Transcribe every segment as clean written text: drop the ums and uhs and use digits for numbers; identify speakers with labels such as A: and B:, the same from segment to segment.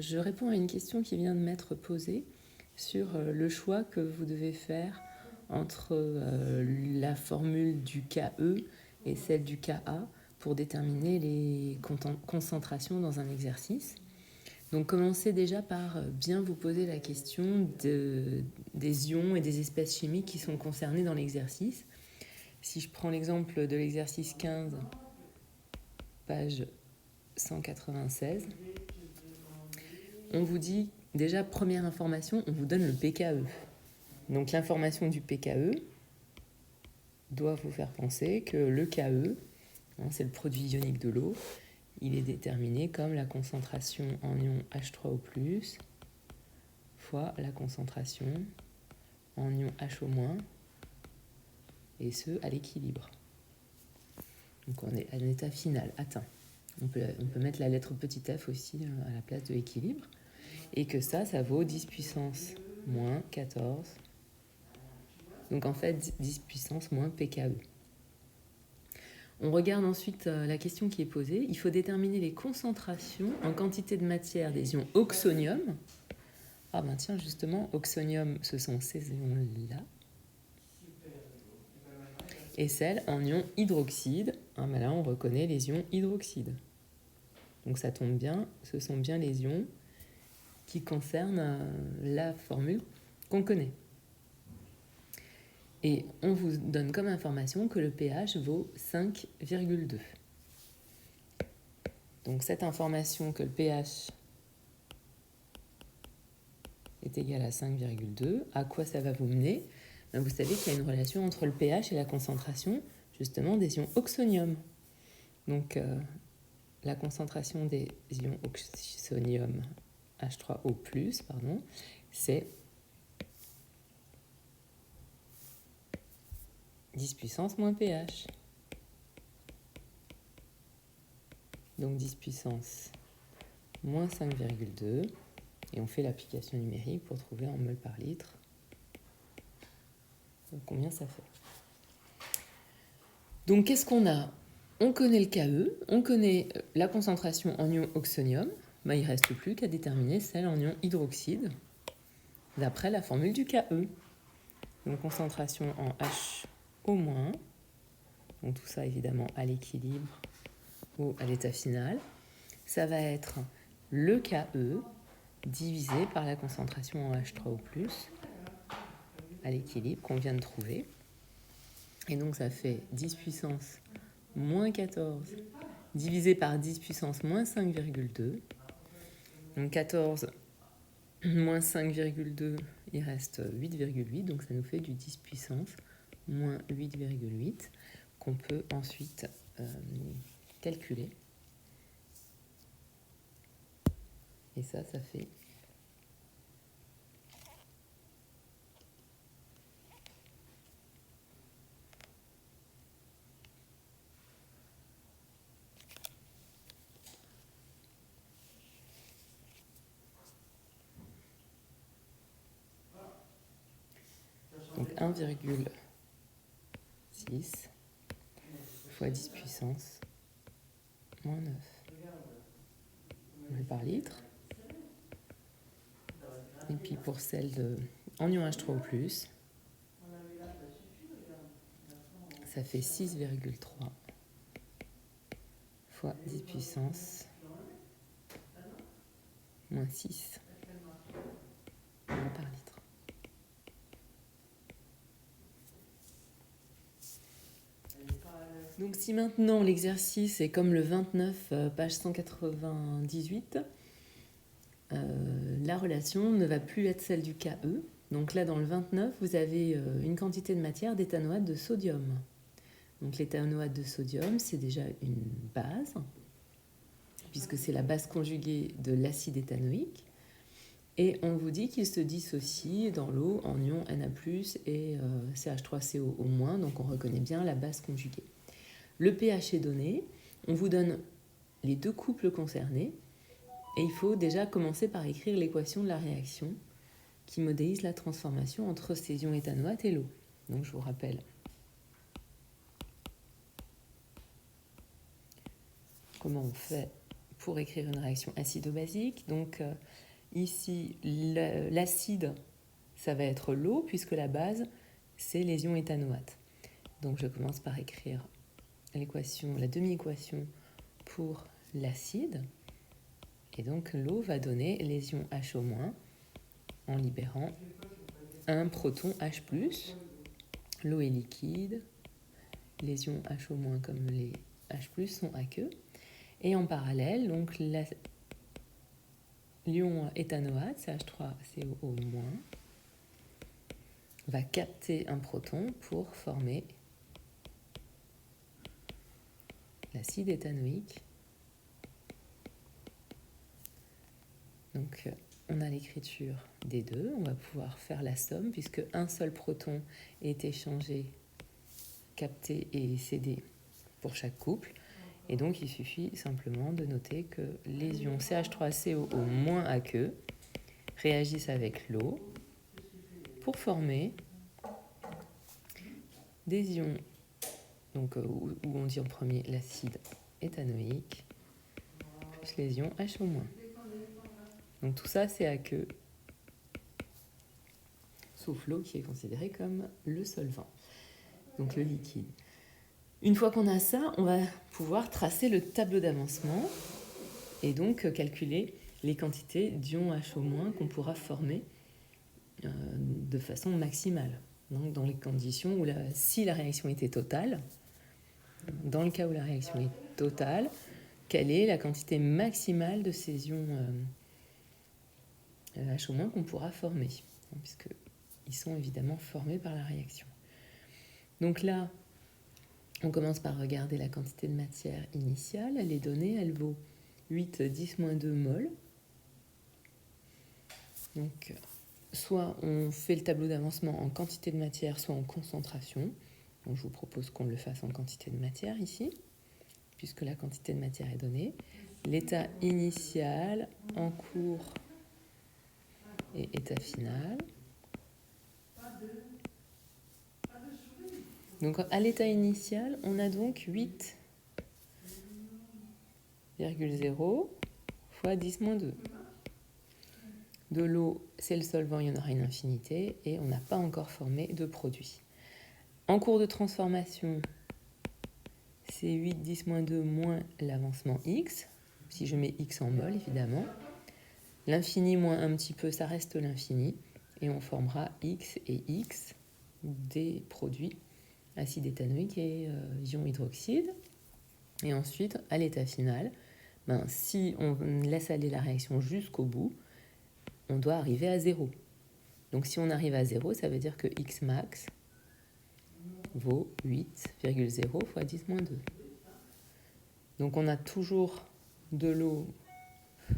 A: je réponds à une question qui vient de m'être posée sur le choix que vous devez faire entre la formule du KE et celle du KA pour déterminer les concentrations dans un exercice. Donc commencez déjà par bien vous poser la question des ions et des espèces chimiques qui sont concernés dans l'exercice. Si je prends l'exemple de l'exercice 15, page 196, on vous dit, déjà première information, on vous donne le pKe. Donc l'information du pKe doit vous faire penser que le KE, c'est le produit ionique de l'eau, il est déterminé comme la concentration en ion H3O+, fois la concentration en ion HO-, et ce à l'équilibre. Donc on est à l'état final, atteint. On peut mettre la lettre petit f aussi à la place de l'équilibre, et que ça vaut 10 puissance moins 14. Donc en fait, 10 puissance moins pKe. On regarde ensuite la question qui est posée. Il faut déterminer les concentrations en quantité de matière des ions oxonium. Ah ben tiens, justement, oxonium, ce sont ces ions-là. Et celles en ions hydroxyde. Ah ben là, on reconnaît les ions hydroxyde. Donc ça tombe bien, ce sont bien les ions qui concernent la formule qu'on connaît. Et on vous donne comme information que le pH vaut 5,2. Donc cette information que le pH est égal à 5,2, à quoi ça va vous mener ? Vous savez qu'il y a une relation entre le pH et la concentration, justement, des ions oxonium. Donc la concentration des ions oxonium H3O+, c'est 10 puissance moins pH. Donc 10 puissance moins 5,2. Et on fait l'application numérique pour trouver en mol par litre combien ça fait. Donc qu'est-ce qu'on a ? On connaît le KE, on connaît la concentration en ion oxonium. Il ne reste plus qu'à déterminer celle en ion hydroxyde d'après la formule du KE. Donc concentration en HO-, donc tout ça évidemment à l'équilibre ou à l'état final. Ça va être le KE divisé par la concentration en H3O+, à l'équilibre qu'on vient de trouver. Et donc ça fait 10 puissance moins 14 divisé par 10 puissance moins 5,2. Donc 14 moins 5,2, il reste 8,8. Donc ça nous fait du 10 puissance moins 8,8 qu'on peut ensuite calculer. Et ça fait donc 1,6 fois 10 puissance moins 9 mol par litre. Et puis pour celle de anion H3O+, ça fait 6,3 fois 10 puissance moins 6 mol par litre. Donc si maintenant l'exercice est comme le 29, page 198, la relation ne va plus être celle du KE. Donc là, dans le 29, vous avez une quantité de matière d'éthanoate de sodium. Donc l'éthanoate de sodium, c'est déjà une base, puisque c'est la base conjuguée de l'acide éthanoïque. Et on vous dit qu'il se dissocie dans l'eau en ions Na+, et CH3CO-, donc on reconnaît bien la base conjuguée. Le pH est donné, on vous donne les deux couples concernés, et il faut déjà commencer par écrire l'équation de la réaction qui modélise la transformation entre ces ions éthanoate et l'eau. Donc je vous rappelle comment on fait pour écrire une réaction acido-basique. Donc ici, l'acide, ça va être l'eau, puisque la base, c'est les ions éthanoates. Donc je commence par écrire l'équation, la demi-équation pour l'acide. Et donc l'eau va donner les ions HO- en libérant un proton H+. L'eau est liquide, les ions HO- comme les H+, sont aqueux. Et en parallèle, donc l'ion éthanoate, CH3COO-, va capter un proton pour former l'acide éthanoïque. Donc on a l'écriture des deux, on va pouvoir faire la somme puisque un seul proton est échangé, capté et cédé pour chaque couple. Et donc il suffit simplement de noter que les ions CH3COO- aqueux réagissent avec l'eau pour former des ions, donc, où on dit en premier l'acide éthanoïque, plus les ions HO-. Donc tout ça c'est aqueux, sauf l'eau qui est considérée comme le solvant, donc le liquide. Une fois qu'on a ça, on va pouvoir tracer le tableau d'avancement et donc calculer les quantités d'ions HO- qu'on pourra former de façon maximale. Donc dans les conditions où si la réaction était totale, dans le cas où la réaction est totale, quelle est la quantité maximale de ces ions HO- qu'on pourra former, puisqu'ils sont évidemment formés par la réaction. Donc là, on commence par regarder la quantité de matière initiale. Elle est donnée, elle vaut 8 10-2 mol. Donc, soit on fait le tableau d'avancement en quantité de matière, soit en concentration. Donc, je vous propose qu'on le fasse en quantité de matière ici, puisque la quantité de matière est donnée. L'état initial, en cours et état final. Donc à l'état initial, on a donc 8,0 fois 10-2. De l'eau, c'est le solvant, il y en aura une infinité, et on n'a pas encore formé de produit. En cours de transformation, c'est 8 10-2 moins l'avancement x, si je mets x en mol évidemment. L'infini moins un petit peu, ça reste l'infini, et on formera x et x des produits acide éthanoïque et ion hydroxyde. Et ensuite, à l'état final, si on laisse aller la réaction jusqu'au bout, on doit arriver à 0. Donc si on arrive à 0, ça veut dire que x max vaut 8,0 fois 10-2. Donc on a toujours de l'eau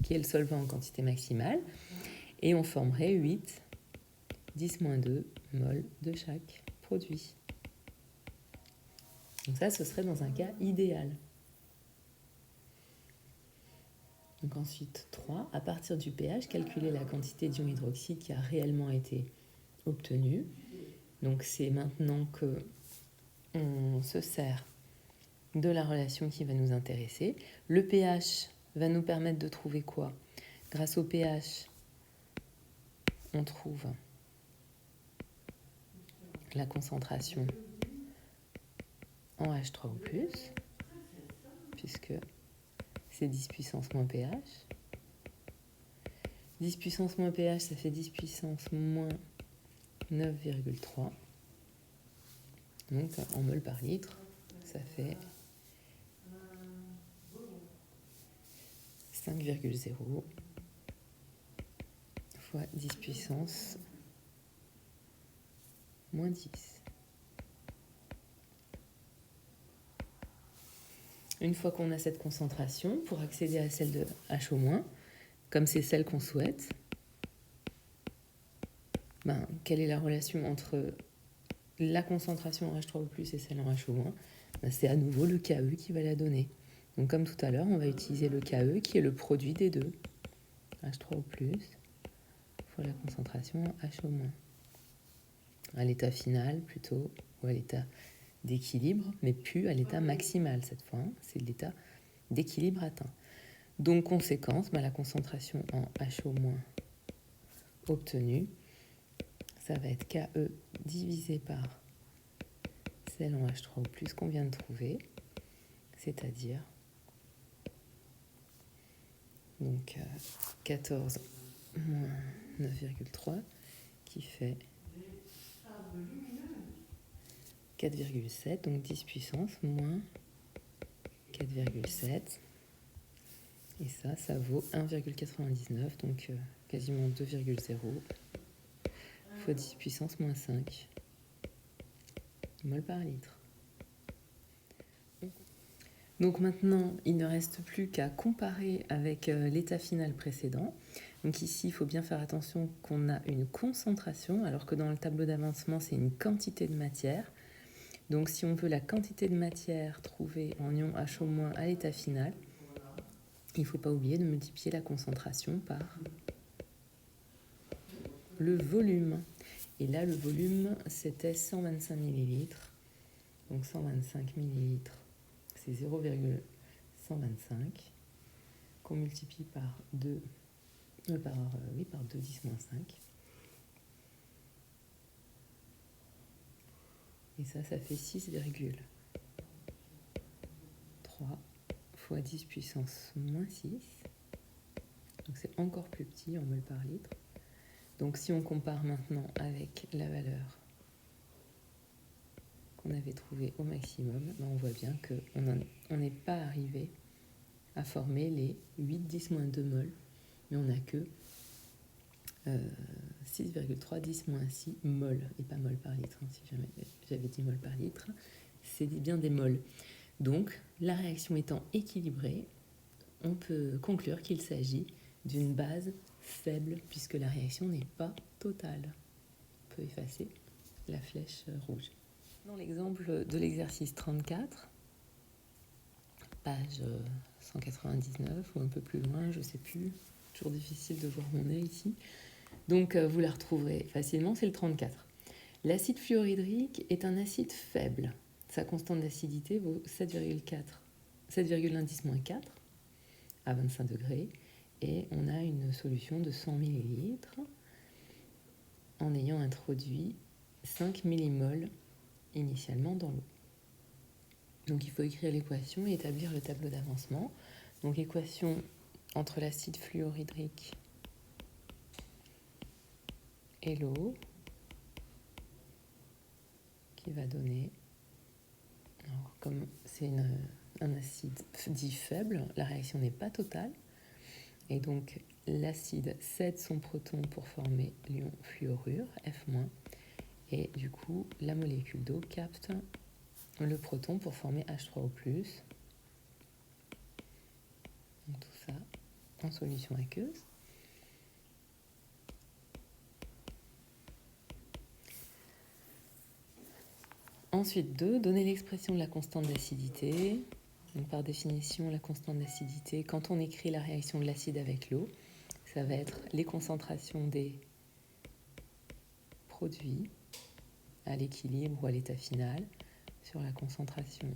A: qui est le solvant en quantité maximale, et on formerait 8 10-2 mol de chaque produit. Donc ça, ce serait dans un cas idéal. Donc ensuite, 3, à partir du pH, calculer la quantité d'ion hydroxyde qui a réellement été obtenue. Donc c'est maintenant que on se sert de la relation qui va nous intéresser. Le pH va nous permettre de trouver quoi? Grâce au pH, on trouve la concentration en H3 ou plus, puisque c'est 10 puissance moins pH. 10 puissance moins pH, ça fait 10 puissance moins 9,3. Donc en mol par litre, ça fait 5,0 fois 10 puissance moins 10. Une fois qu'on a cette concentration, pour accéder à celle de HO-, comme c'est celle qu'on souhaite, quelle est la relation entre la concentration en H3 ou plus et celle en HO-? C'est à nouveau le KE qui va la donner. Donc comme tout à l'heure, on va utiliser le KE qui est le produit des deux. H3 ou plus fois la concentration en HO-. À l'état final plutôt, ou à l'état d'équilibre, mais plus à l'état maximal cette fois. C'est l'état d'équilibre atteint. Donc, conséquence, la concentration en HO- obtenue, ça va être KE divisé par celle en H3O+ qu'on vient de trouver, c'est-à-dire donc 14 moins 9,3 qui fait 4,7, donc 10 puissance moins 4,7. Et ça vaut 1,99, donc quasiment 2,0 fois 10 puissance moins 5 mol par litre. Donc maintenant, il ne reste plus qu'à comparer avec l'état final précédent. Donc ici, il faut bien faire attention qu'on a une concentration, alors que dans le tableau d'avancement, c'est une quantité de matière. Donc si on veut la quantité de matière trouvée en ion HO- à l'état final, il ne faut pas oublier de multiplier la concentration par le volume. Et là, le volume, c'était 125 millilitres. Donc 125 millilitres, c'est 0,125 qu'on multiplie par 2, par 2 10 moins 5. Et ça fait 6,3 fois 10 puissance moins 6. Donc c'est encore plus petit en mol par litre. Donc si on compare maintenant avec la valeur qu'on avait trouvée au maximum, on voit bien qu'on n'est pas arrivé à former les 8 10 moins 2 mol, mais on n'a que 6,3 10 moins 6 mol, et pas mol par litre, si jamais j'avais dit mol par litre, c'est bien des mols. Donc, la réaction étant équilibrée, on peut conclure qu'il s'agit d'une base faible, puisque la réaction n'est pas totale. On peut effacer la flèche rouge. Dans l'exemple de l'exercice 34, page 199 ou un peu plus loin, je ne sais plus, toujours difficile de voir mon nez ici. Donc vous la retrouverez facilement, c'est le 34. L'acide fluorhydrique est un acide faible. Sa constante d'acidité vaut 7,1 4 à 25 degrés. Et on a une solution de 100 ml en ayant introduit 5 millimoles initialement dans l'eau. Donc il faut écrire l'équation et établir le tableau d'avancement. Donc équation entre l'acide fluorhydrique et l'eau qui va donner, alors, comme c'est un acide dit faible, la réaction n'est pas totale et donc l'acide cède son proton pour former l'ion fluorure F-, et du coup la molécule d'eau capte le proton pour former H3O+. Donc tout ça en solution aqueuse. Ensuite, 2, donner l'expression de la constante d'acidité. Donc, par définition, la constante d'acidité, quand on écrit la réaction de l'acide avec l'eau, ça va être les concentrations des produits à l'équilibre ou à l'état final sur la concentration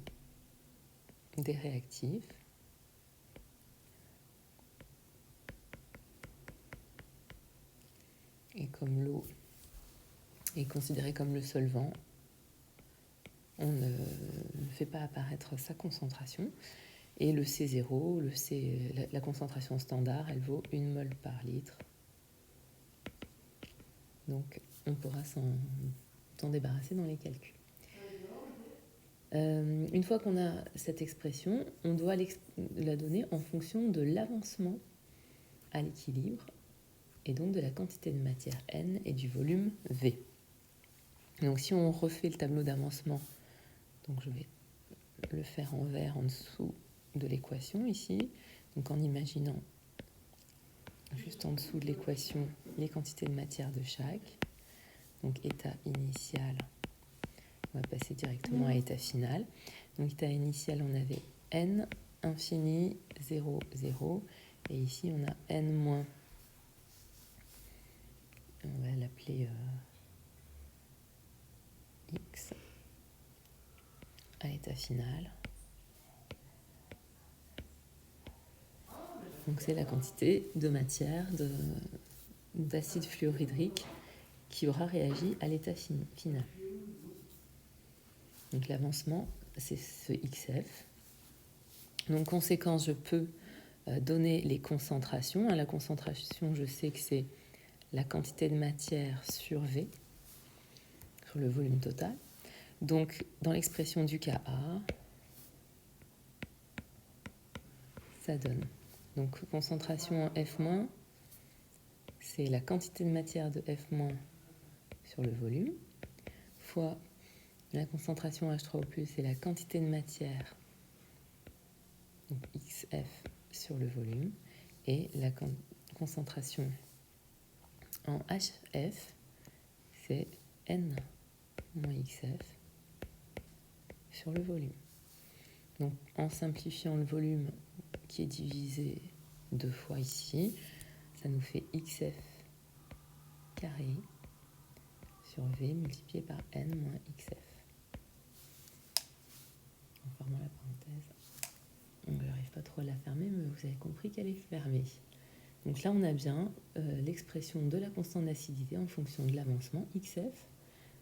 A: des réactifs. Et comme l'eau est considérée comme le solvant, on ne fait pas apparaître sa concentration. Et le C0, la concentration standard, elle vaut 1 mol par litre. Donc, on pourra s'en débarrasser dans les calculs. Une fois qu'on a cette expression, on doit la donner en fonction de l'avancement à l'équilibre et donc de la quantité de matière N et du volume V. Donc, si on refait le tableau d'avancement, donc je vais le faire en vert en dessous de l'équation ici, donc en imaginant juste en dessous de l'équation les quantités de matière de chaque. Donc état initial, on va passer directement à état final. Donc état initial, on avait n infini 0, 0. Et ici, on a n moins, on va l'appeler x à état final. Donc c'est la quantité de matière d'acide fluorhydrique qui aura réagi à l'état final. Donc l'avancement, c'est ce XF. Donc conséquence, je peux donner les concentrations. La concentration, je sais que c'est la quantité de matière sur V, sur le volume total. Donc dans l'expression du Ka, ça donne. Donc concentration en F-, c'est la quantité de matière de F- sur le volume, fois la concentration H3O+, c'est la quantité de matière, donc XF sur le volume, et la concentration en HF, c'est N moins XF sur le volume. Donc en simplifiant le volume qui est divisé 2 fois ici, ça nous fait XF carré sur V multiplié par N moins XF. En fermant la parenthèse, on n'arrive pas trop à la fermer, mais vous avez compris qu'elle est fermée. Donc là, on a bien l'expression de la constante d'acidité en fonction de l'avancement XF,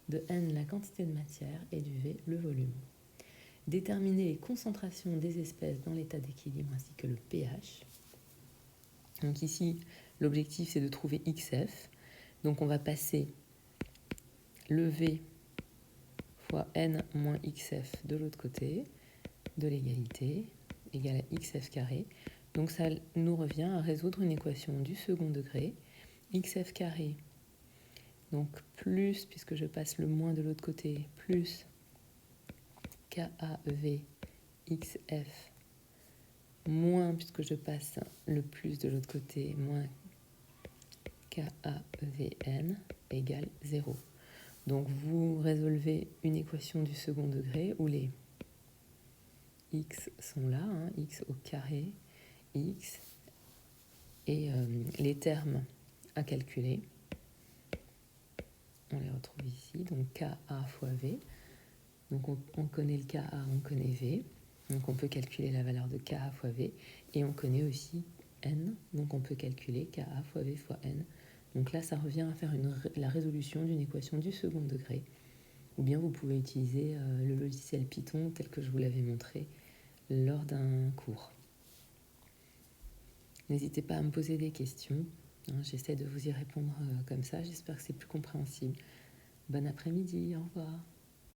A: de N la quantité de matière et du V le volume. Déterminer les concentrations des espèces dans l'état d'équilibre ainsi que le pH. Donc ici, l'objectif c'est de trouver XF. Donc on va passer le V fois N moins XF de l'autre côté de l'égalité, égale à XF carré. Donc ça nous revient à résoudre une équation du second degré. XF carré, donc plus, puisque je passe le moins de l'autre côté, plus KAV XF, moins, puisque je passe le plus de l'autre côté, moins KAVN égale 0. Donc vous résolvez une équation du second degré où les x sont là, x au carré, x, et les termes à calculer, on les retrouve ici, donc Ka fois V. Donc on connaît le Ka, on connaît V, donc on peut calculer la valeur de Ka fois V, et on connaît aussi N, donc on peut calculer Ka fois V fois N. Donc là, ça revient à faire la résolution d'une équation du second degré, ou bien vous pouvez utiliser le logiciel Python tel que je vous l'avais montré lors d'un cours. N'hésitez pas à me poser des questions, j'essaie de vous y répondre comme ça, j'espère que c'est plus compréhensible. Bon après-midi, au revoir.